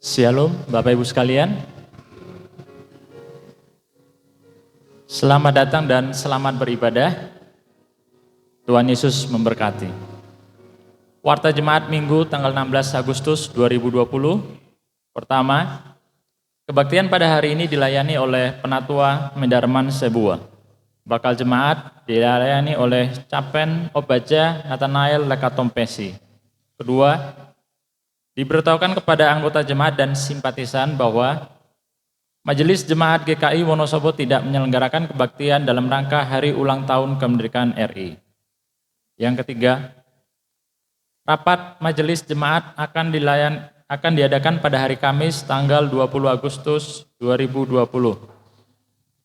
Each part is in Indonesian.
Shalom Bapak Ibu sekalian. Selamat datang dan selamat beribadah. Tuhan Yesus memberkati. Warta Jemaat Minggu tanggal 16 Agustus 2020. Pertama, kebaktian pada hari ini dilayani oleh Penatua Mendarman Sebuah. Bakal jemaat dilayani oleh Capen Obaja Nathanael Lekatompesi. Kedua, diberitahukan kepada anggota jemaat dan simpatisan bahwa Majelis Jemaat GKI Wonosobo tidak menyelenggarakan kebaktian dalam rangka hari ulang tahun kemerdekaan RI. Yang ketiga, rapat Majelis Jemaat akan diadakan pada hari Kamis tanggal 20 Agustus 2020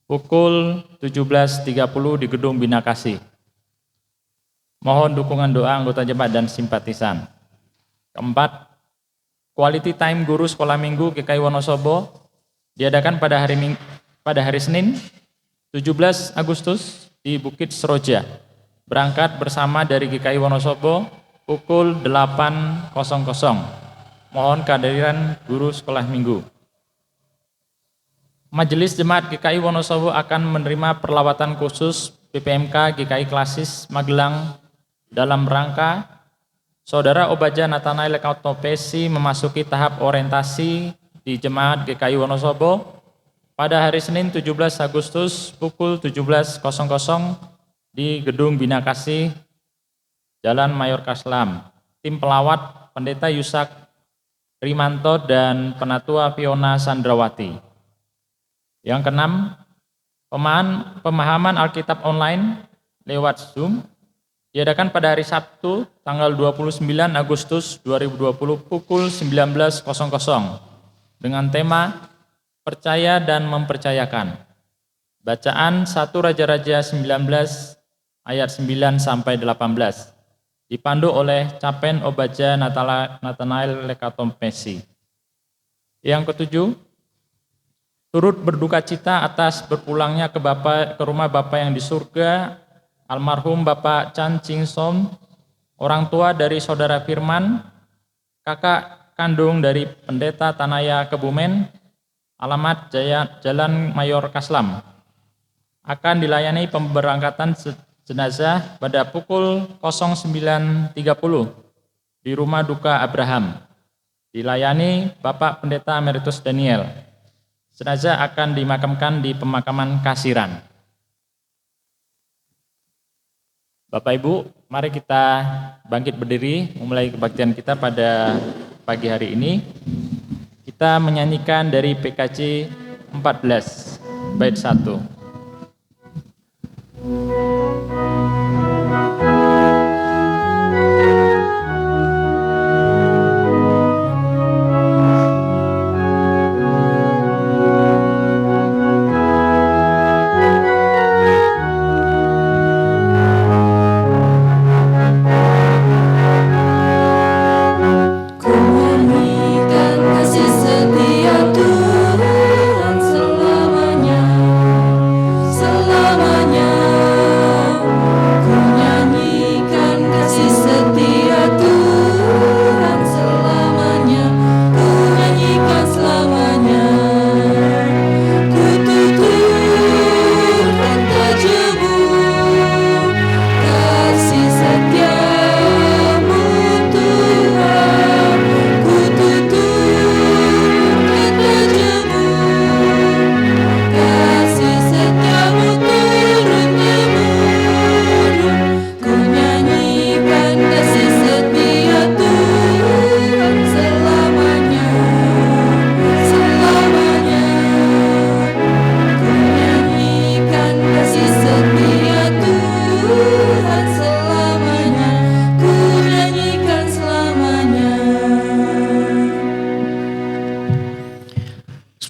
pukul 17.30 di Gedung Bina Kasih. Mohon dukungan doa anggota jemaat dan simpatisan. Keempat, Quality Time Guru Sekolah Minggu GKI Wonosobo diadakan pada hari Senin 17 Agustus di Bukit Seroja. Berangkat bersama dari GKI Wonosobo pukul 8.00. Mohon kehadiran guru sekolah minggu. Majelis Jemaat GKI Wonosobo akan menerima perlawatan khusus PPMK GKI Klasis Magelang dalam rangka Saudara Obaja Nathanael Lekatompesi memasuki tahap orientasi di Jemaat GKI Wonosobo pada hari Senin 17 Agustus pukul 17.00 di Gedung Bina Kasih, Jalan Mayor Kaslam. Tim pelawat Pendeta Yusak Rimanto dan Penatua Fiona Sandrawati. Yang keenam, pemahaman Alkitab online lewat Zoom diadakan pada hari Sabtu tanggal 29 Agustus 2020 pukul 19.00 dengan tema Percaya dan Mempercayakan. Bacaan 1 Raja-Raja 19 ayat 9 sampai 18 dipandu oleh Capen Obaja Nathanael Lekatompesi. Yang ketujuh, turut berduka cita atas berpulangnya ke rumah Bapa yang di surga almarhum Bapak Chan Ching Som, orang tua dari Saudara Firman, kakak kandung dari Pendeta Tanaya Kebumen, alamat Jalan Mayor Kaslam. Akan dilayani pemberangkatan jenazah pada pukul 09.30 di Rumah Duka Abraham. Dilayani Bapak Pendeta Emeritus Daniel. Jenazah akan dimakamkan di pemakaman Kasiran. Bapak Ibu, mari kita bangkit berdiri memulai kebaktian kita pada pagi hari ini. Kita menyanyikan dari PKJ 14 bait 1.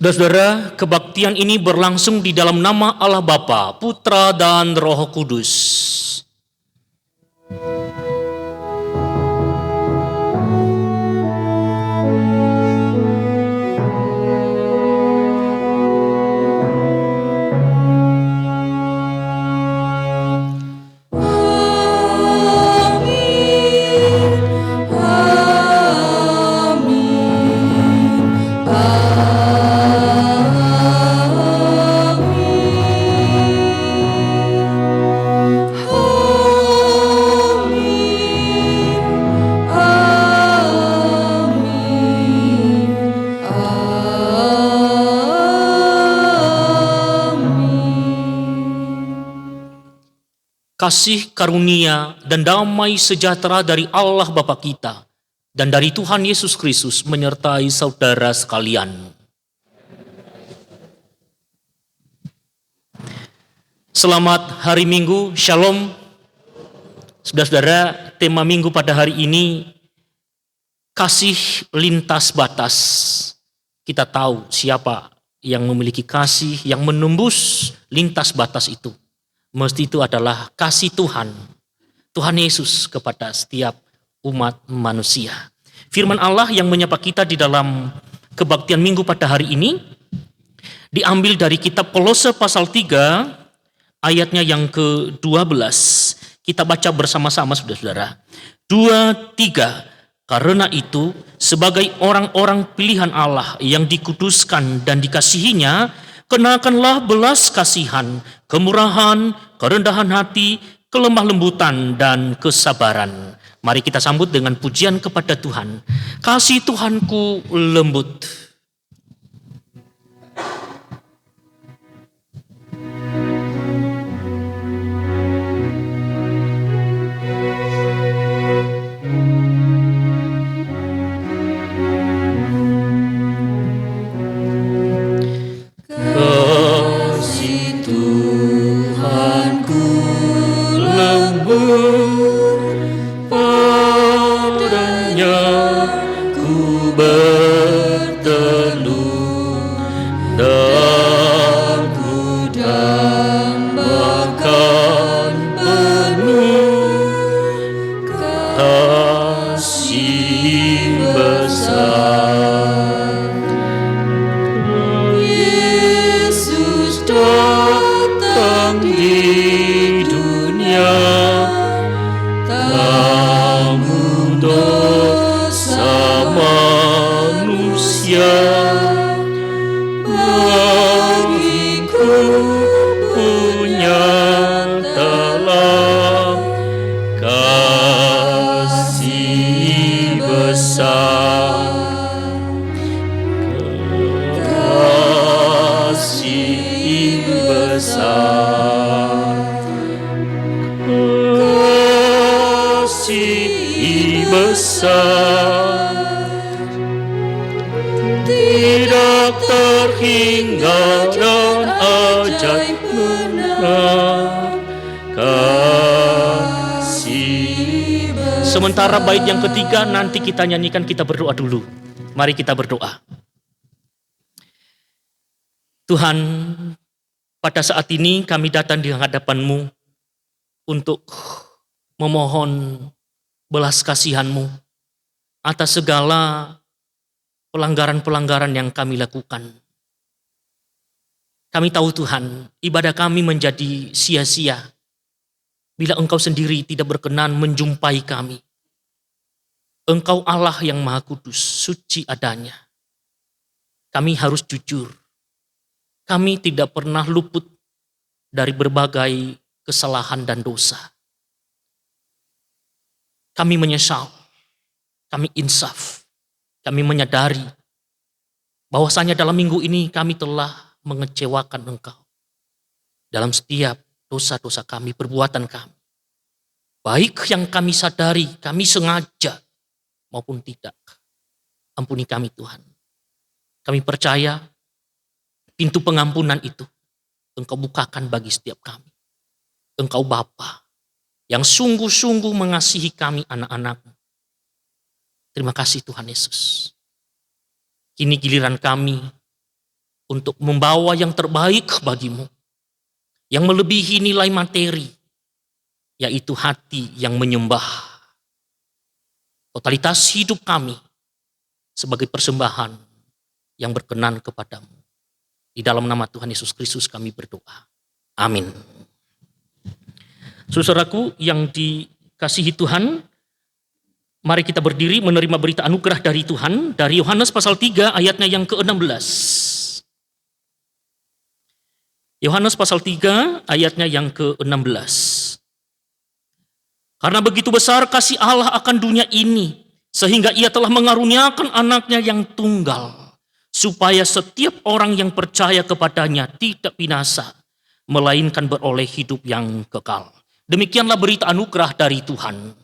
Saudara-saudara, kebaktian ini berlangsung di dalam nama Allah Bapa, Putra, dan Roh Kudus. Amin. kasih karunia dan damai sejahtera dari Allah Bapa kita dan dari Tuhan Yesus Kristus menyertai saudara sekalian. Selamat hari Minggu, Shalom. Saudara-saudara, tema Minggu pada hari ini kasih lintas batas. Kita tahu siapa yang memiliki kasih yang menembus lintas batas itu. Mesti itu adalah kasih Tuhan Yesus kepada setiap umat manusia. Firman Allah yang menyapa kita di dalam kebaktian Minggu pada hari ini diambil dari kitab Kolose pasal 3 ayatnya yang ke-12. Kita baca bersama-sama saudara-saudara. 2, 3. Karena itu sebagai orang-orang pilihan Allah yang dikuduskan dan dikasihinya, kenakanlah belas kasihan, kemurahan, kerendahan hati, kelemah lembutan, dan kesabaran. Mari kita sambut dengan pujian kepada Tuhan. Kasih Tuhanku lembut. Tidak terhingga dan ajaib benar kasih. Sementara bait yang ketiga nanti kita nyanyikan, kita berdoa dulu. Mari kita berdoa. Tuhan, pada saat ini kami datang di hadapan-Mu untuk memohon belas kasihan-Mu atas segala pelanggaran-pelanggaran yang kami lakukan. Kami tahu Tuhan, ibadah kami menjadi sia-sia bila Engkau sendiri tidak berkenan menjumpai kami. Engkau Allah yang Maha Kudus, suci adanya. Kami harus jujur. Kami tidak pernah luput dari berbagai kesalahan dan dosa. Kami menyesal, kami insaf. Kami menyadari bahwasanya dalam minggu ini kami telah mengecewakan Engkau dalam setiap dosa-dosa kami, perbuatan kami. Baik yang kami sadari, kami sengaja maupun tidak. Ampuni kami Tuhan. Kami percaya pintu pengampunan itu Engkau bukakan bagi setiap kami. Engkau Bapa yang sungguh-sungguh mengasihi kami anak-anak-Mu. Terima kasih Tuhan Yesus. Kini giliran kami untuk membawa yang terbaik bagi-Mu, yang melebihi nilai materi, yaitu hati yang menyembah. Totalitas hidup kami sebagai persembahan yang berkenan kepadamu. Di dalam nama Tuhan Yesus Kristus kami berdoa. Amin. Saudaraku yang dikasihi Tuhan, mari kita berdiri menerima berita anugerah dari Tuhan dari Yohanes pasal 3 ayatnya yang ke-16. Yohanes pasal 3 ayatnya yang ke-16. Karena begitu besar kasih Allah akan dunia ini, sehingga Ia telah mengaruniakan anaknya yang tunggal, supaya setiap orang yang percaya kepadanya tidak binasa, melainkan beroleh hidup yang kekal. Demikianlah berita anugerah dari Tuhan.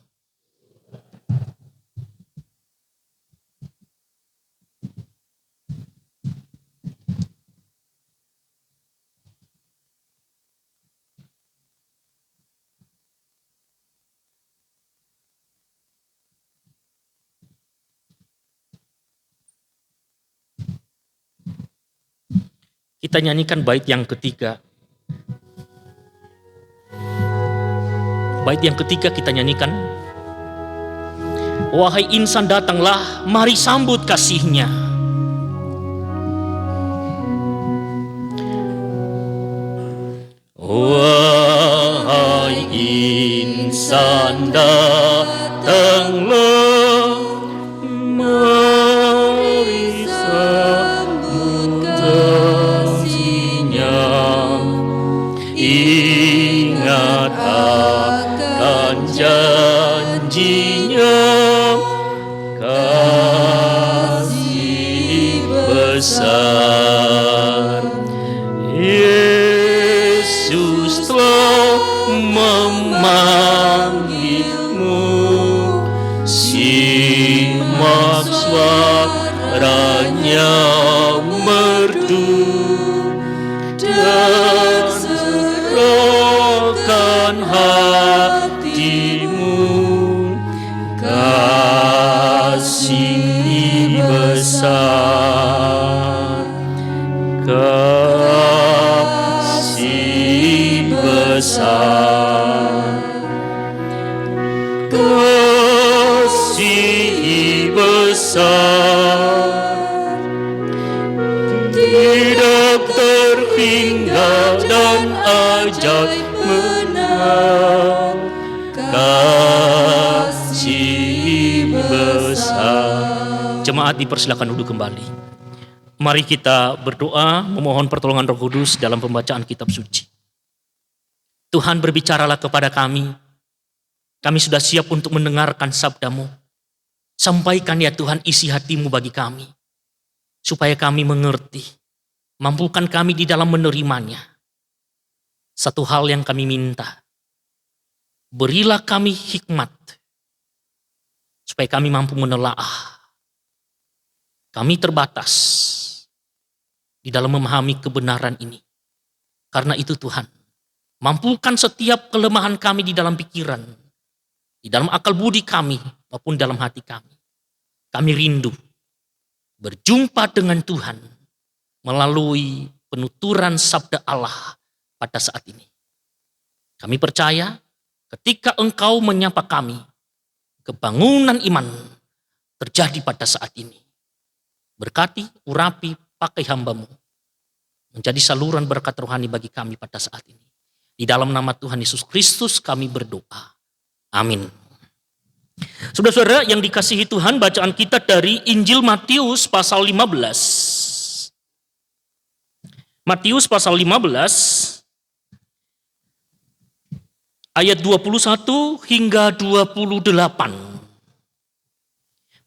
Kita nyanyikan bait yang ketiga. Bait yang ketiga kita nyanyikan. Wahai insan datanglah, mari sambut kasihnya. Wahai insan datanglah, mari sambut kasihnya. Ingat akan janjinya, kasih besar. Yesus telah memanggilmu, simak suaranya merdu, dan serahkan hatimu, kasih besar, kasih besar, kasih besar, tidak terhingga dan ajaib menang, kasih besar. Jemaat dipersilakan duduk kembali. Mari kita berdoa memohon pertolongan Roh Kudus dalam pembacaan kitab suci. Tuhan, berbicaralah kepada kami. Kami sudah siap untuk mendengarkan sabda-Mu. Sampaikan ya Tuhan isi hati-Mu bagi kami, supaya kami mengerti. Mampukan kami di dalam menerimanya. Satu hal yang kami minta, berilah kami hikmat, supaya kami mampu menelaah. Kami terbatas di dalam memahami kebenaran ini. Karena itu Tuhan, mampukan setiap kelemahan kami di dalam pikiran, di dalam akal budi kami, maupun dalam hati kami. Kami rindu berjumpa dengan Tuhan melalui penuturan sabda Allah pada saat ini. Kami percaya ketika Engkau menyapa kami, kebangunan iman terjadi pada saat ini. Berkati, urapi, pakai hamba-Mu menjadi saluran berkat rohani bagi kami pada saat ini. Di dalam nama Tuhan Yesus Kristus kami berdoa. Amin. Saudara-saudara yang dikasihi Tuhan, bacaan kita dari Injil Matius pasal 15. Matius pasal 15 ayat 21 hingga 28.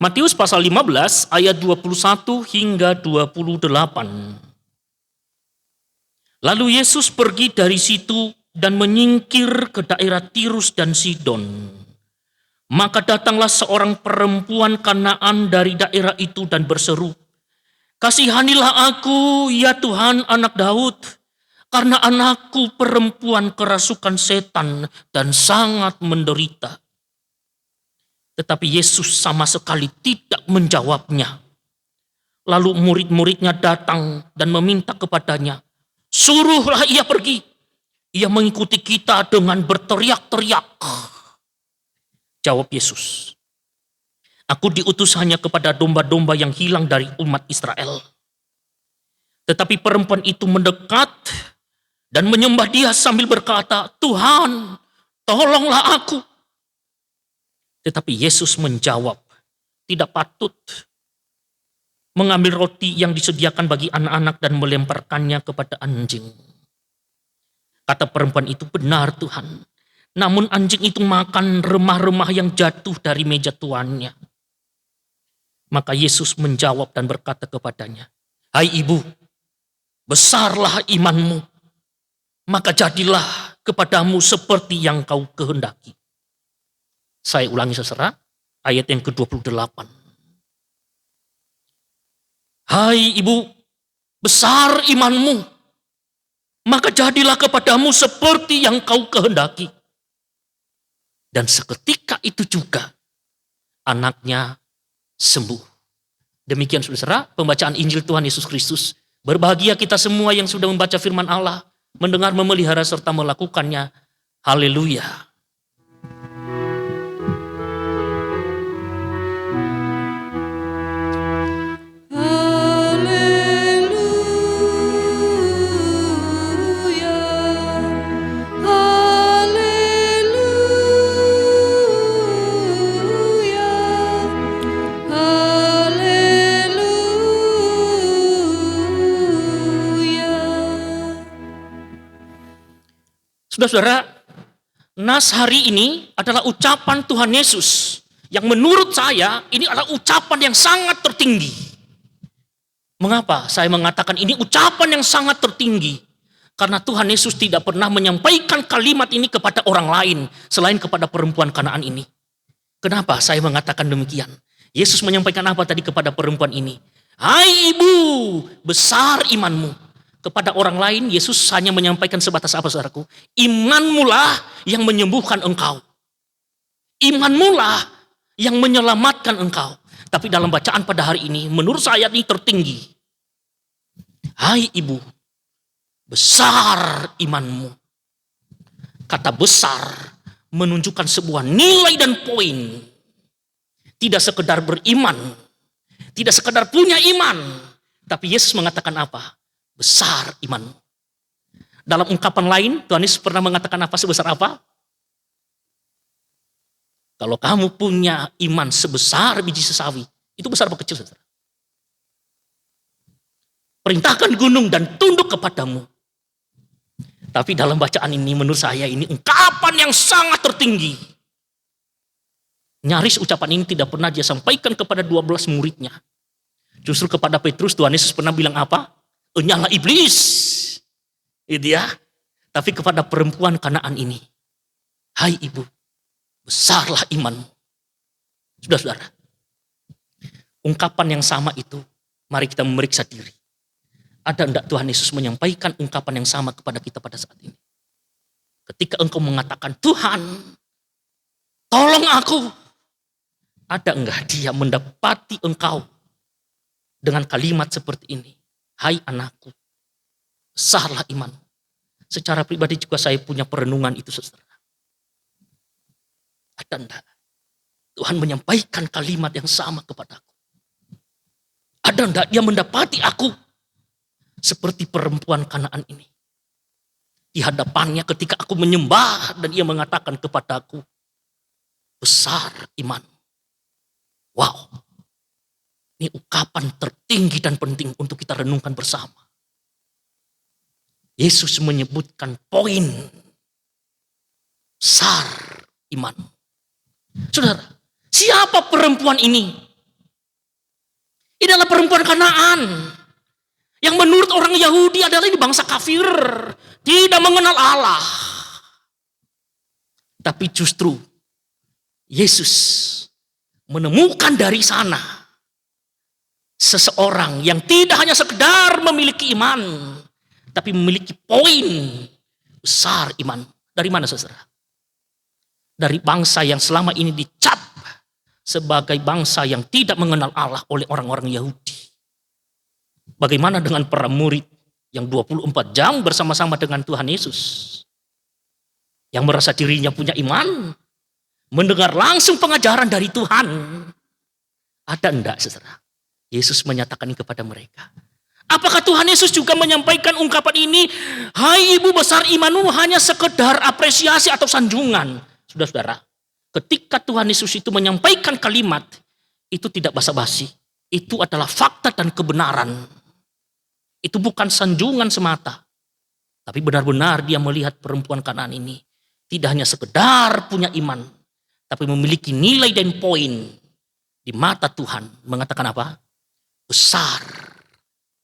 Matius pasal 15 ayat 21 hingga 28. Lalu Yesus pergi dari situ dan menyingkir ke daerah Tirus dan Sidon. Maka datanglah seorang perempuan Kanaan dari daerah itu dan berseru, "Kasihanilah aku, ya Tuhan, anak Daud, karena anakku perempuan kerasukan setan dan sangat menderita." Tetapi Yesus sama sekali tidak menjawabnya. Lalu murid-muridnya datang dan meminta kepadanya, "Suruhlah ia pergi." Ia mengikuti kita dengan berteriak-teriak. Jawab Yesus, "Aku diutus hanya kepada domba-domba yang hilang dari umat Israel." Tetapi perempuan itu mendekat dan menyembah Dia sambil berkata, "Tuhan, tolonglah aku." Tetapi Yesus menjawab, "Tidak patut mengambil roti yang disediakan bagi anak-anak dan melemparkannya kepada anjing." Kata perempuan itu, "Benar Tuhan, namun anjing itu makan remah-remah yang jatuh dari meja tuannya." Maka Yesus menjawab dan berkata kepadanya, "Hai ibu, besarlah imanmu. maka jadilah kepadamu seperti yang kau kehendaki. Saya ulangi saudara, ayat yang ke-28. Hai ibu, besar imanmu, maka jadilah kepadamu seperti yang kau kehendaki. Dan seketika itu juga anaknya sembuh. Demikian saudara, pembacaan Injil Tuhan Yesus Kristus. Berbahagia kita semua yang sudah membaca firman Allah, mendengar, memelihara, serta melakukannya. Haleluya. Saudara-saudara, nas hari ini adalah ucapan Tuhan Yesus yang menurut saya ini adalah ucapan yang sangat tertinggi. Mengapa saya mengatakan ini ucapan yang sangat tertinggi? Karena Tuhan Yesus tidak pernah menyampaikan kalimat ini kepada orang lain selain kepada perempuan Kanaan ini. Kenapa saya mengatakan demikian? Yesus menyampaikan apa tadi kepada perempuan ini? Hai ibu, besar imanmu. Kepada orang lain, Yesus hanya menyampaikan sebatas apa, saudaraku? Imanmulah yang menyembuhkan engkau. Imanmulah yang menyelamatkan engkau. Tapi dalam bacaan pada hari ini, menurut saya ini tertinggi. Hai ibu, besar imanmu. Kata besar menunjukkan sebuah nilai dan poin. Tidak sekedar beriman, tidak sekedar punya iman. Tapi Yesus mengatakan apa? Besar imanmu. Dalam ungkapan lain, Tuhan Yesus pernah mengatakan apa? Sebesar apa? Kalau kamu punya iman sebesar biji sesawi, itu besar apa kecil, saudara? Perintahkan gunung dan tunduk kepadamu. Tapi dalam bacaan ini, menurut saya ini ungkapan yang sangat tertinggi. Nyaris ucapan ini tidak pernah dia sampaikan kepada 12 muridnya. Justru kepada Petrus, Tuhan Yesus pernah bilang apa? Enyalah iblis. Itu ya. Tapi kepada perempuan Kanaan ini, hai ibu, besarlah imanmu. Saudara-saudara, ungkapan yang sama itu, mari kita memeriksa diri. Ada enggak Tuhan Yesus menyampaikan ungkapan yang sama kepada kita pada saat ini? Ketika engkau mengatakan, Tuhan, tolong aku. Ada enggak dia mendapati engkau dengan kalimat seperti ini? Hai anakku, besarlah imanmu. Secara pribadi juga saya punya perenungan itu, saudara. Ada enggak Tuhan menyampaikan kalimat yang sama kepadaku? Ada enggak dia mendapati aku seperti perempuan Kanaan ini? Di hadapannya ketika aku menyembah dan ia mengatakan kepadaku, besar iman. Wow. Ini ungkapan tertinggi dan penting untuk kita renungkan bersama. Yesus menyebutkan poin besar iman. Saudara, siapa perempuan ini? Ini adalah perempuan Kanaan yang menurut orang Yahudi adalah ini bangsa kafir, tidak mengenal Allah. Tapi justru Yesus menemukan dari sana seseorang yang tidak hanya sekedar memiliki iman, tapi memiliki poin besar iman. Dari mana, saudara? Dari bangsa yang selama ini dicap sebagai bangsa yang tidak mengenal Allah oleh orang-orang Yahudi. Bagaimana dengan para murid yang 24 jam bersama-sama dengan Tuhan Yesus? Yang merasa dirinya punya iman, mendengar langsung pengajaran dari Tuhan. Ada enggak, saudara? Yesus menyatakan ini kepada mereka. Apakah Tuhan Yesus juga menyampaikan ungkapan ini? Hai ibu, besar imanmu, hanya sekedar apresiasi atau sanjungan. Saudara-saudara, ketika Tuhan Yesus itu menyampaikan kalimat, itu tidak basa-basi. Itu adalah fakta dan kebenaran. Itu bukan sanjungan semata. Tapi benar-benar dia melihat perempuan Kanaan ini tidak hanya sekedar punya iman, tapi memiliki nilai dan poin di mata Tuhan. Mengatakan apa? Besar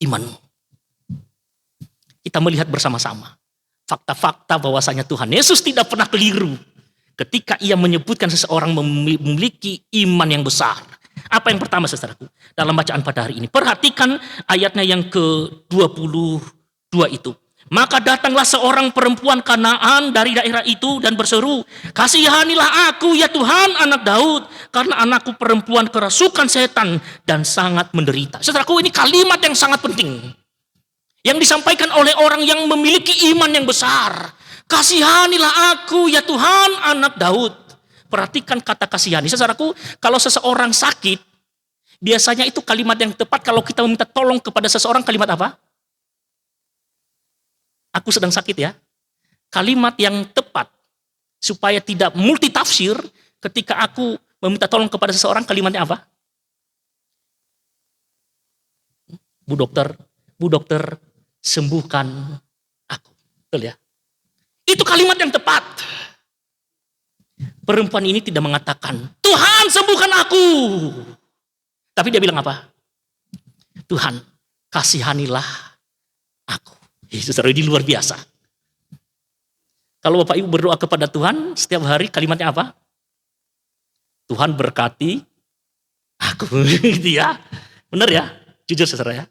imanmu. Kita melihat bersama-sama. fakta-fakta bahwasanya Tuhan Yesus tidak pernah keliru ketika ia menyebutkan seseorang memiliki iman yang besar. Apa yang pertama saudaraku dalam bacaan pada hari ini? Perhatikan ayatnya yang ke-22 itu. Maka datanglah seorang perempuan Kanaan dari daerah itu dan berseru, "Kasihanilah aku ya Tuhan, anak Daud, karena anakku perempuan kerasukan setan dan sangat menderita." Saudaraku, ini kalimat yang sangat penting yang disampaikan oleh orang yang memiliki iman yang besar. "Kasihanilah aku ya Tuhan, anak Daud." Perhatikan kata kasihani. Saudaraku, kalau seseorang sakit, biasanya itu kalimat yang tepat kalau kita meminta tolong kepada seseorang, kalimat apa? "Aku sedang sakit ya." Kalimat yang tepat supaya tidak multitafsir ketika aku meminta tolong kepada seseorang, kalimatnya apa? Bu dokter, sembuhkan aku." Betul ya? Itu kalimat yang tepat. Perempuan ini tidak mengatakan, "Tuhan sembuhkan aku." Tapi dia bilang apa? "Tuhan kasihanilah aku." Saudara, ini luar biasa. Kalau Bapak Ibu berdoa kepada Tuhan setiap hari, kalimatnya apa? "Tuhan berkati aku." Gitu ya. Benar ya? Jujur saudara ya.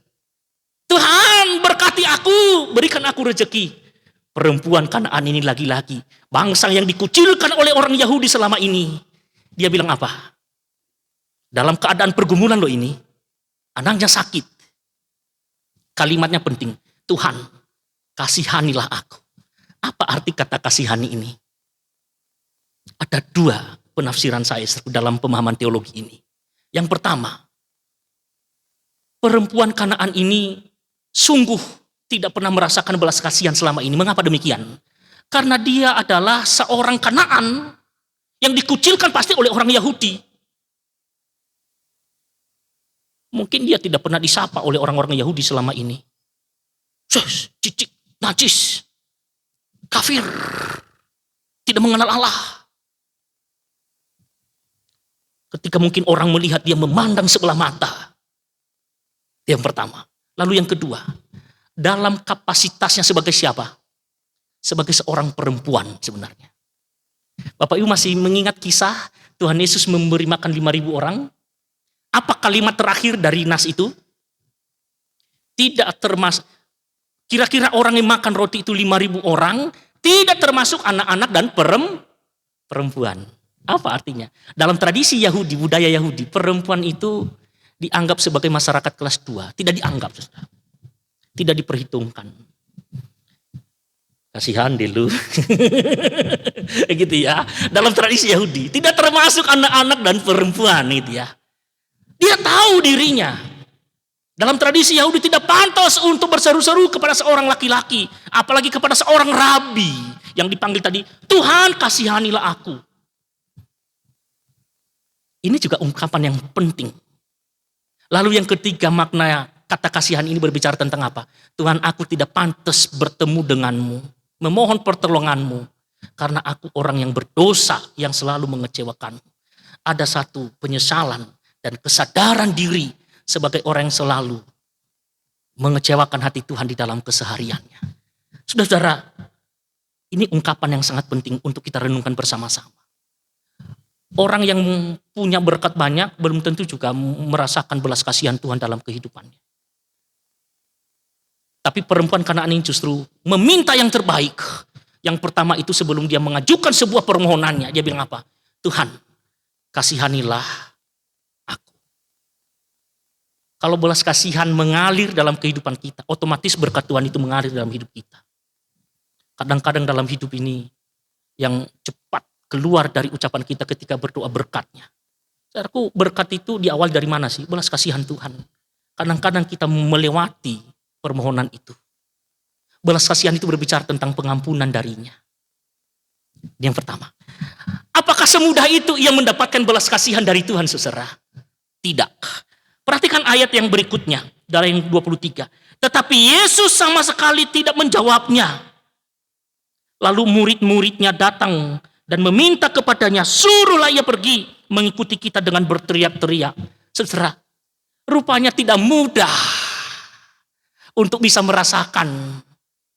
"Tuhan berkati aku, berikan aku rezeki." Perempuan Kanaan ini lagi-lagi bangsa yang dikucilkan oleh orang Yahudi selama ini. Dia bilang apa? Dalam keadaan pergumulan loh ini. Anaknya sakit. Kalimatnya penting. "Tuhan, kasihanilah aku." Apa arti kata kasihani ini? Ada dua penafsiran saya dalam pemahaman teologi ini. Yang pertama, perempuan Kanaan ini sungguh tidak pernah merasakan belas kasihan selama ini. Mengapa demikian? Karena dia adalah seorang Kanaan yang dikucilkan pasti oleh orang Yahudi. Mungkin dia tidak pernah disapa oleh orang-orang Yahudi selama ini. Cicik, najis, kafir, tidak mengenal Allah. Ketika mungkin orang melihat dia memandang sebelah mata. Yang pertama. Lalu yang kedua, dalam kapasitasnya sebagai siapa? Sebagai seorang perempuan sebenarnya. Bapak Ibu masih mengingat kisah Tuhan Yesus memberi makan 5.000 orang? Apa kalimat terakhir dari nas itu? Tidak termasuk, kira-kira orang yang makan roti itu 5.000 orang, tidak termasuk anak-anak dan perempuan. Apa artinya? Dalam tradisi Yahudi, budaya Yahudi, perempuan itu dianggap sebagai masyarakat kelas 2. Tidak dianggap, tidak diperhitungkan. Kasihan deh lu. Gitu ya. Dalam tradisi Yahudi, tidak termasuk anak-anak dan perempuan gitu ya. Dia tahu dirinya. Dalam tradisi Yahudi tidak pantas untuk berseru-seru kepada seorang laki-laki, apalagi kepada seorang rabi yang dipanggil tadi, "Tuhan kasihanilah aku." Ini juga ungkapan yang penting. Lalu yang ketiga, makna kata kasihan ini berbicara tentang apa? "Tuhan, aku tidak pantas bertemu denganmu, memohon pertolonganmu, karena aku orang yang berdosa yang selalu mengecewakanmu." Ada satu penyesalan dan kesadaran diri sebagai orang yang selalu mengecewakan hati Tuhan di dalam kesehariannya. Saudara-saudara, ini ungkapan yang sangat penting untuk kita renungkan bersama-sama. Orang yang punya berkat banyak belum tentu juga merasakan belas kasihan Tuhan dalam kehidupannya. Tapi perempuan Kanaan ini justru meminta yang terbaik. Yang pertama itu sebelum dia mengajukan sebuah permohonannya, dia bilang apa? "Tuhan, kasihanilah aku." Kalau belas kasihan mengalir dalam kehidupan kita, otomatis berkat Tuhan itu mengalir dalam hidup kita. Kadang-kadang dalam hidup ini yang cepat keluar dari ucapan kita ketika berdoa berkatnya. Saudaraku, berkat itu diawali dari mana sih? Belas kasihan Tuhan. Kadang-kadang kita melewati permohonan itu. Belas kasihan itu berbicara tentang pengampunan darinya. Yang pertama. Apakah semudah itu ia mendapatkan belas kasihan dari Tuhan, saudara? Tidak. Perhatikan ayat yang berikutnya, dari yang 23. Tetapi Yesus sama sekali tidak menjawabnya. Lalu murid-muridnya datang dan meminta kepadanya, "Suruhlah ia pergi mengikuti kita," dengan berteriak-teriak. Saudara, rupanya tidak mudah untuk bisa merasakan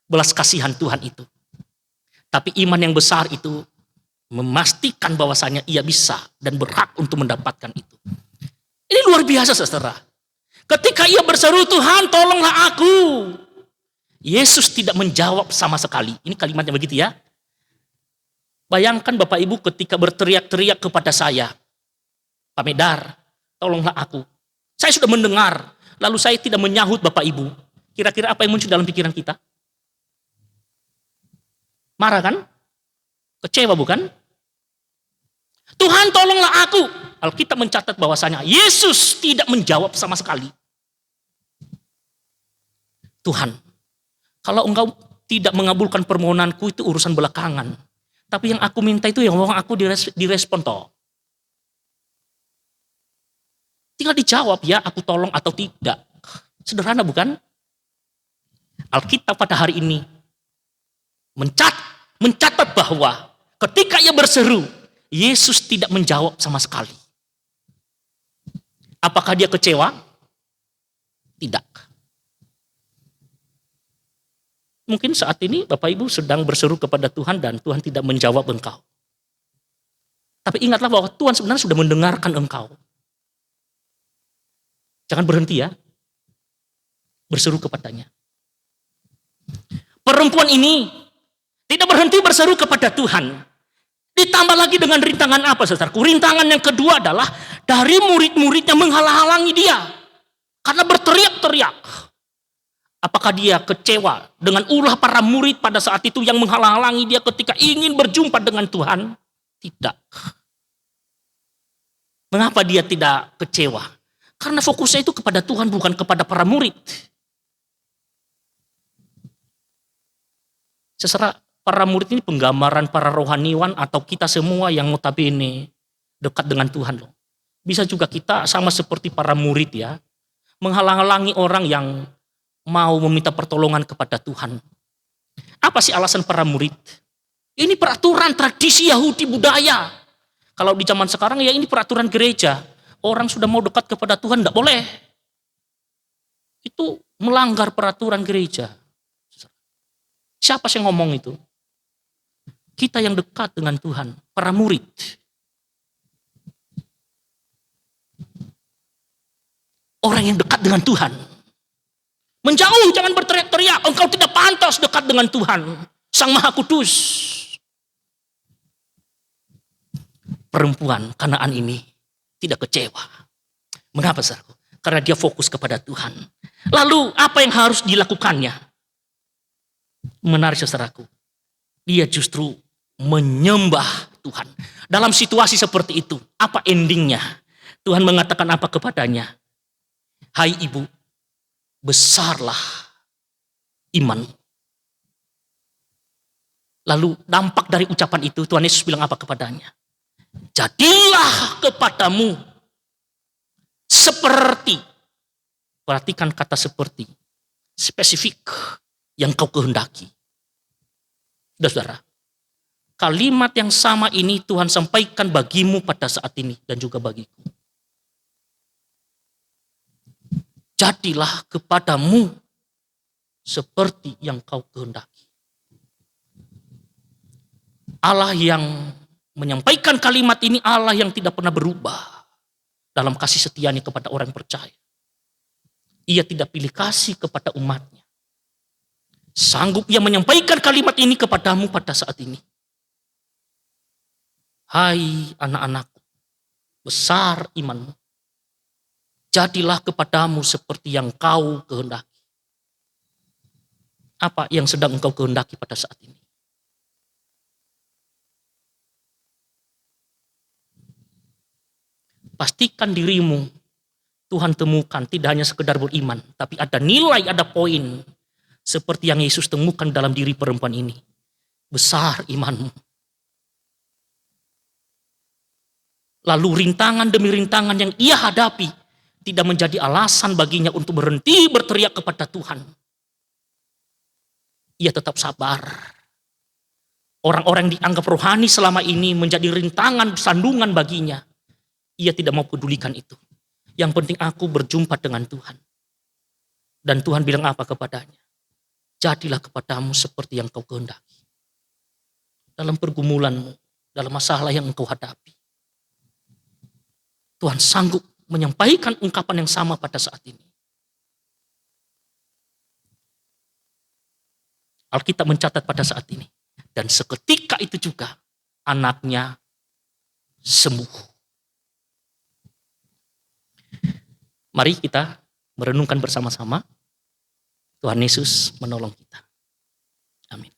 belas kasihan Tuhan itu. Tapi iman yang besar itu memastikan bahwasanya ia bisa dan berhak untuk mendapatkan itu. Ini luar biasa, saudara. Ketika ia berseru, Tuhan tolonglah aku. Yesus tidak menjawab sama sekali. Ini kalimatnya begitu ya. Bayangkan Bapak Ibu ketika berteriak-teriak kepada saya, Pak Medar, tolonglah aku. Saya sudah mendengar, lalu saya tidak menyahut Bapak Ibu. Kira-kira apa yang muncul dalam pikiran kita? Marah kan? Kecewa bukan? Tuhan tolonglah aku. Alkitab mencatat bahwasanya Yesus tidak menjawab sama sekali. Tuhan, kalau engkau tidak mengabulkan permohonanku itu urusan belakangan. Tapi yang aku minta itu yang mau aku direspon toh. Tinggal dijawab ya aku tolong atau tidak. Sederhana bukan? Alkitab pada hari ini mencatat bahwa ketika ia berseru, Yesus tidak menjawab sama sekali. Apakah dia kecewa? Tidak. Mungkin saat ini Bapak Ibu sedang berseru kepada Tuhan dan Tuhan tidak menjawab engkau. Tapi ingatlah bahwa Tuhan sebenarnya sudah mendengarkan engkau. Jangan berhenti ya. Berseru kepadanya. Perempuan ini tidak berhenti berseru kepada Tuhan. Ditambah lagi dengan rintangan apa, saudaraku? Rintangan yang kedua adalah dari murid-muridnya menghalang-halangi dia. Karena berteriak-teriak. Apakah dia kecewa dengan ulah para murid pada saat itu yang menghalang-halangi dia ketika ingin berjumpa dengan Tuhan? Tidak. Mengapa dia tidak kecewa? Karena fokusnya itu kepada Tuhan bukan kepada para murid. Seserah para murid ini penggambaran para rohaniwan atau kita semua yang notabene dekat dengan Tuhan loh. Bisa juga kita sama seperti para murid ya, menghalang-halangi orang yang mau meminta pertolongan kepada Tuhan. Apa sih alasan para murid? Ini peraturan tradisi Yahudi budaya. Kalau di zaman sekarang ya ini peraturan gereja. Orang sudah mau dekat kepada Tuhan tidak boleh. Itu melanggar peraturan gereja. Siapa sih yang ngomong itu? Kita yang dekat dengan Tuhan, para murid. Orang yang dekat dengan Tuhan. Menjauh, jangan berteriak-teriak. Engkau tidak pantas dekat dengan Tuhan, Sang Maha Kudus. Perempuan Kanaan ini tidak kecewa. Mengapa, saudaraku? Karena dia fokus kepada Tuhan. Lalu apa yang harus dilakukannya? Menarik, saudaraku. Dia justru menyembah Tuhan. Dalam situasi seperti itu, apa endingnya? Tuhan mengatakan apa kepadanya? Hai ibu, besarlah iman. Lalu dampak dari ucapan itu, Tuhan Yesus bilang apa kepadanya? Jadilah kepadamu seperti, perhatikan kata seperti, spesifik yang kau kehendaki. Saudara, kalimat yang sama ini Tuhan sampaikan bagimu pada saat ini dan juga bagiku. Jadilah kepadamu seperti yang kau kehendaki. Allah yang menyampaikan kalimat ini Allah yang tidak pernah berubah dalam kasih setianya kepada orang yang percaya. Ia tidak pilih kasih kepada umatnya. Sanggup ia menyampaikan kalimat ini kepadamu pada saat ini. Hai anak-anakku, besar imanmu. Jadilah kepadamu seperti yang kau kehendaki. Apa yang sedang engkau kehendaki pada saat ini? Pastikan dirimu Tuhan temukan tidak hanya sekedar beriman, tapi ada nilai, ada poin seperti yang Yesus temukan dalam diri perempuan ini. Besar imanmu. Lalu rintangan demi rintangan yang ia hadapi tidak menjadi alasan baginya untuk berhenti berteriak kepada Tuhan. Ia tetap sabar. Orang-orang yang dianggap rohani selama ini menjadi rintangan, sandungan baginya. Ia tidak mau pedulikan itu. Yang penting aku berjumpa dengan Tuhan. Dan Tuhan bilang apa kepadanya? Jadilah kepadamu seperti yang kau kehendaki. dalam pergumulanmu, dalam masalah yang engkau hadapi. Tuhan sanggup menyampaikan ungkapan yang sama pada saat ini. Alkitab mencatat pada saat ini. Dan seketika itu juga anaknya sembuh. Mari kita merenungkan bersama-sama. Tuhan Yesus menolong kita. Amin.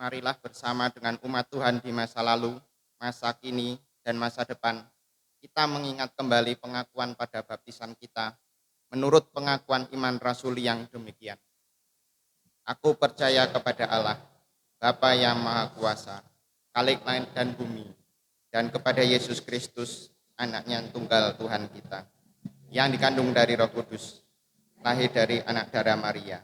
Marilah bersama dengan umat Tuhan di masa lalu, masa kini, dan masa depan, kita mengingat kembali pengakuan pada baptisan kita, menurut pengakuan iman rasuli yang demikian. Aku percaya kepada Allah, Bapa yang Maha Kuasa, Khalik langit dan bumi, dan kepada Yesus Kristus, anaknya tunggal Tuhan kita, yang dikandung dari Roh Kudus, lahir dari anak darah Maria,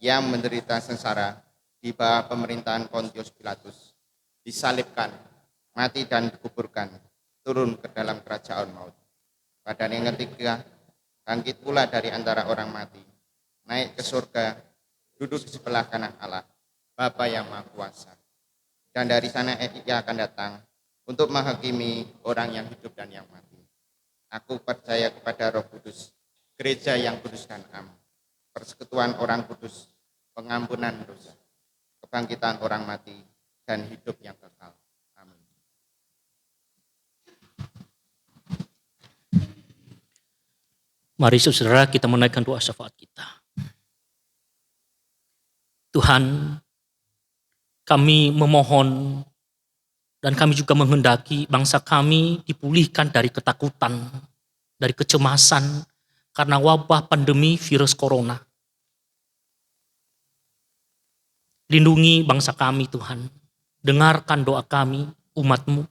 yang menderita sengsara, di bawah pemerintahan Pontius Pilatus, disalibkan, mati dan dikuburkan, turun ke dalam kerajaan maut. Pada yang ketiga, bangkit pula dari antara orang mati, naik ke surga, duduk di sebelah kanan Allah, Bapa yang Maha Kuasa. Dan dari sana ia akan datang untuk menghakimi orang yang hidup dan yang mati. Aku percaya kepada Roh Kudus, gereja yang kudus dan am, persekutuan orang kudus, pengampunan dosa, kebangkitan orang mati, dan hidup yang kekal. Amin. Mari saudara kita menaikkan doa syafaat kita. Tuhan, kami memohon dan kami juga menghendaki bangsa kami dipulihkan dari ketakutan, dari kecemasan karena wabah pandemi virus corona. Lindungi bangsa kami Tuhan. Dengarkan doa kami, umat-Mu.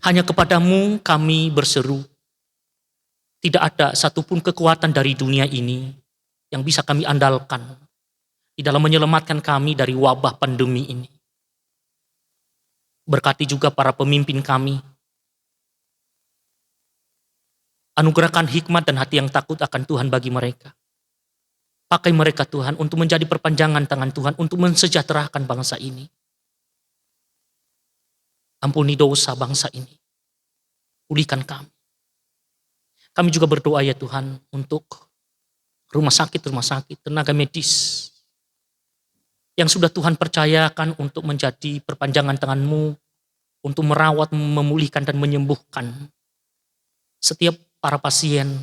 Hanya kepadamu kami berseru. Tidak ada satupun kekuatan dari dunia ini yang bisa kami andalkan di dalam menyelamatkan kami dari wabah pandemi ini. Berkati juga para pemimpin kami. Anugerahkan hikmat dan hati yang takut akan Tuhan bagi mereka. Pakai mereka Tuhan untuk menjadi perpanjangan tangan Tuhan untuk mensejahterakan bangsa ini. Ampuni dosa bangsa ini. Pulihkan kami. Kami juga berdoa ya Tuhan untuk rumah sakit, tenaga medis yang sudah Tuhan percayakan untuk menjadi perpanjangan tangan-Mu untuk merawat, memulihkan dan menyembuhkan setiap para pasien.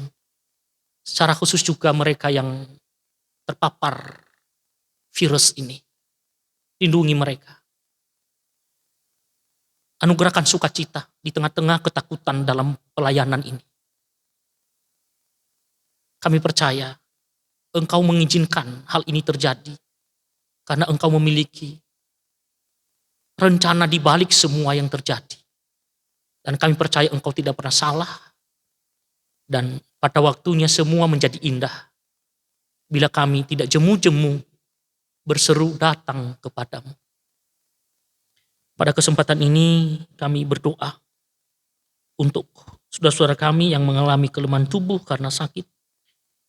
Secara khusus juga mereka yang terpapar virus ini. Lindungi mereka. Anugerahkan sukacita di tengah-tengah ketakutan dalam pelayanan ini. Kami percaya Engkau mengizinkan hal ini terjadi karena Engkau memiliki rencana di balik semua yang terjadi. Dan kami percaya Engkau tidak pernah salah dan pada waktunya semua menjadi indah. Bila kami tidak jemu-jemu berseru datang kepadamu. Pada kesempatan ini kami berdoa untuk saudara-saudara kami yang mengalami kelemahan tubuh karena sakit.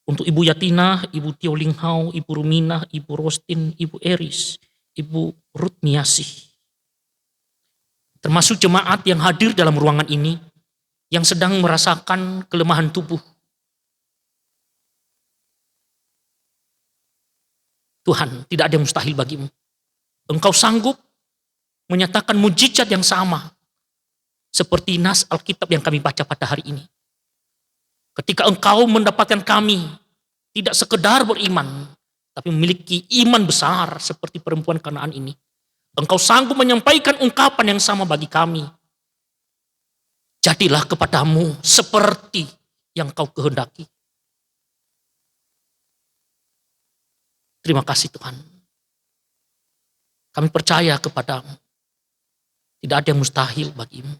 Untuk Ibu Yatina, Ibu Tio Linghau, Ibu Ruminah, Ibu Rostin, Ibu Eris, Ibu Ruth Miasih. Termasuk jemaat yang hadir dalam ruangan ini yang sedang merasakan kelemahan tubuh. Tuhan, tidak ada yang mustahil bagimu. Engkau sanggup menyatakan mujizat yang sama seperti nas Alkitab yang kami baca pada hari ini. Ketika Engkau mendapatkan kami tidak sekedar beriman, tapi memiliki iman besar seperti perempuan Kanaan ini. Engkau sanggup menyampaikan ungkapan yang sama bagi kami. Jadilah kepadamu seperti yang kau kehendaki. Terima kasih Tuhan. Kami percaya kepadamu. Tidak ada yang mustahil bagimu.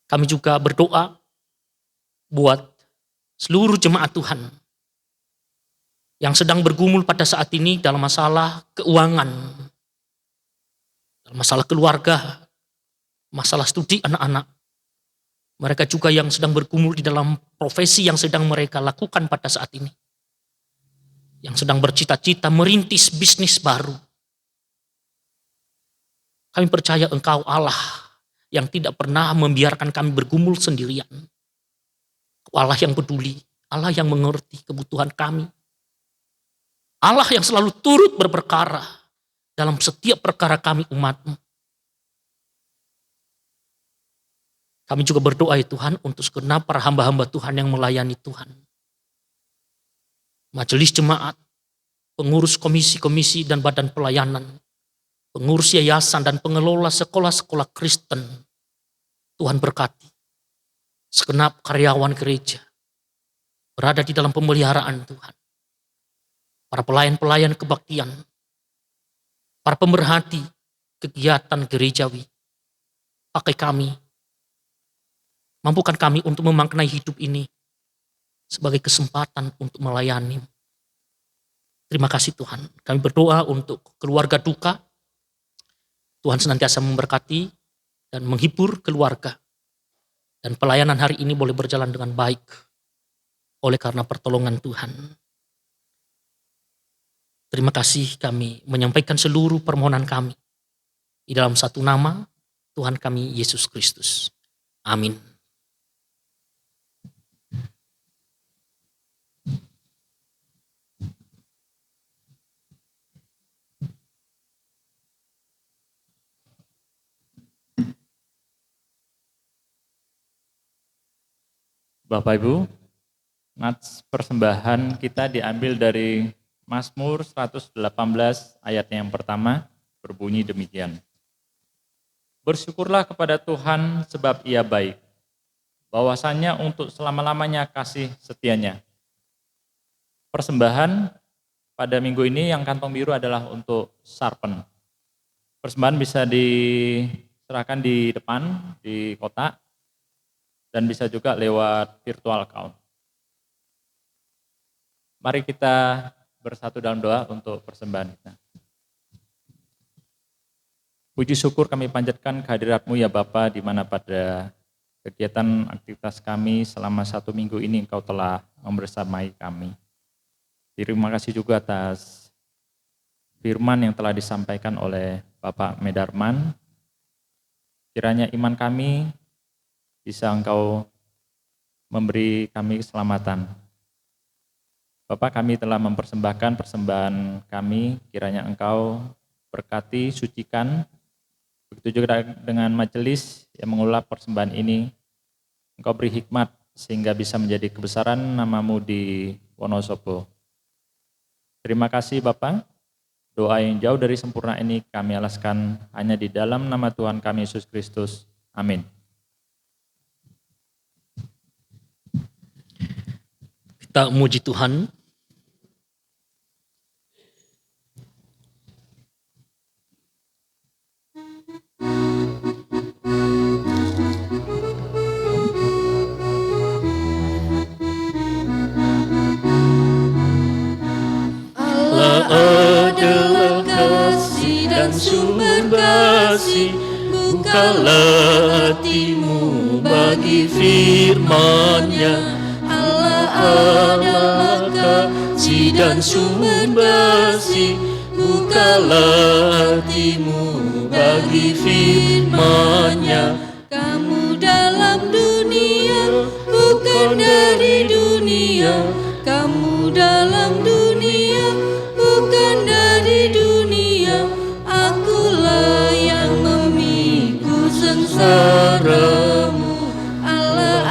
Kami juga berdoa buat seluruh jemaat Tuhan yang sedang bergumul pada saat ini dalam masalah keuangan, dalam masalah keluarga, masalah studi anak-anak. Mereka juga yang sedang bergumul di dalam profesi yang sedang mereka lakukan pada saat ini. Yang sedang bercita-cita merintis bisnis baru. Kami percaya Engkau Allah yang tidak pernah membiarkan kami bergumul sendirian. Allah yang peduli, Allah yang mengerti kebutuhan kami. Allah yang selalu turut berperkara dalam setiap perkara kami umat-Mu. Kami juga berdoa ya Tuhan untuk segenap para hamba-hamba Tuhan yang melayani Tuhan. Majelis jemaat, pengurus komisi-komisi dan badan pelayanan, pengurus yayasan dan pengelola sekolah-sekolah Kristen. Tuhan berkati. Segenap karyawan gereja berada di dalam pemeliharaan Tuhan. Para pelayan-pelayan kebaktian, para pemerhati kegiatan gerejawi. Pakai kami, mampukan kami untuk memaknai hidup ini sebagai kesempatan untuk melayani. Terima kasih Tuhan. Kami berdoa untuk keluarga duka. Tuhan senantiasa memberkati dan menghibur keluarga. Dan pelayanan hari ini boleh berjalan dengan baik oleh karena pertolongan Tuhan. Terima kasih kami menyampaikan seluruh permohonan kami di dalam satu nama Tuhan kami Yesus Kristus. Amin. Bapak Ibu, nats persembahan kita diambil dari Mazmur 118 ayat yang pertama, berbunyi demikian. Bersyukurlah kepada Tuhan sebab Ia baik, bahwasannya untuk selama-lamanya kasih setianya. Persembahan pada minggu ini yang kantong biru adalah untuk sarpen. Persembahan bisa diserahkan di depan, di kotak, dan bisa juga lewat virtual account. Mari kita bersatu dalam doa untuk persembahan kita. Puji syukur kami panjatkan kehadirat-Mu ya Bapa, di mana pada kegiatan aktivitas kami selama 1 minggu ini Engkau telah membersamai kami. Terima kasih juga atas firman yang telah disampaikan oleh Bapak Medarman. Kiranya iman kami bisa Engkau memberi kami keselamatan. Bapak, kami telah mempersembahkan persembahan kami, kiranya Engkau berkati, sucikan. Begitu juga dengan majelis yang mengolah persembahan ini, Engkau beri hikmat sehingga bisa menjadi kebesaran nama-Mu di Wonosobo. Terima kasih Bapak, doa yang jauh dari sempurna ini kami alaskan hanya di dalam nama Tuhan kami Yesus Kristus. Amin. Kita muji Tuhan. Allah adalah kasih dan sumber kasih. Bukalah hatimu bagi firman-Nya. Allah kasih dan sumber kasih, bukalah hatimu bagi firman-Nya. Kamu dalam dunia, bukan dari dunia. Kamu dalam dunia, bukan dari dunia. Akulah yang memikul sengsaramu. Allah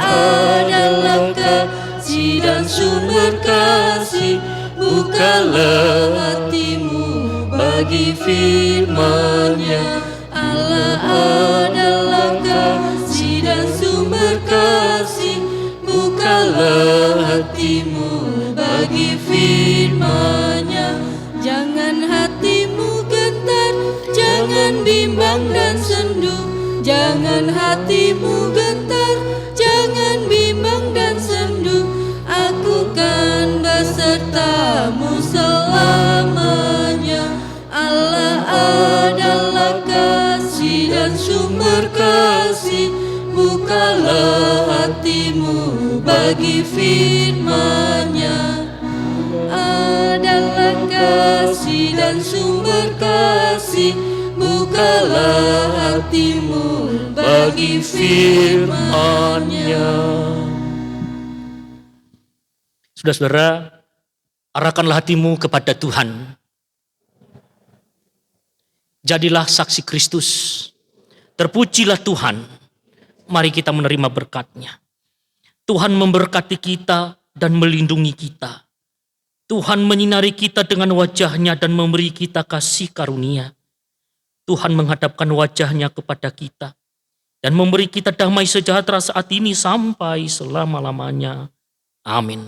adalah kasih dan sumber kasih. Bukalah hatimu bagi firman adalah kasih dan sumber kasih. Bukalah hatimu bagi firman-Nya. Jangan hatimu gentar, jangan bimbang dan sendu. Jangan hatimu gentar, jangan bimbang dan sendu. Aku kan besertamu selamanya. Allah adalah kasih dan sumber kasih. Bukalah hatimu bagi firman-Nya. Adalah kasih dan sumber kasih. Bukalah hatimu bagi firman-Nya. Saudara-saudara, arahkanlah hatimu kepada Tuhan. Jadilah saksi Kristus. Terpujilah Tuhan. Mari kita menerima berkat-Nya. Tuhan memberkati kita dan melindungi kita. Tuhan menyinari kita dengan wajah-Nya dan memberi kita kasih karunia. Tuhan menghadapkan wajah-Nya kepada kita dan memberi kita damai sejahtera saat ini sampai selama-lamanya. Amin.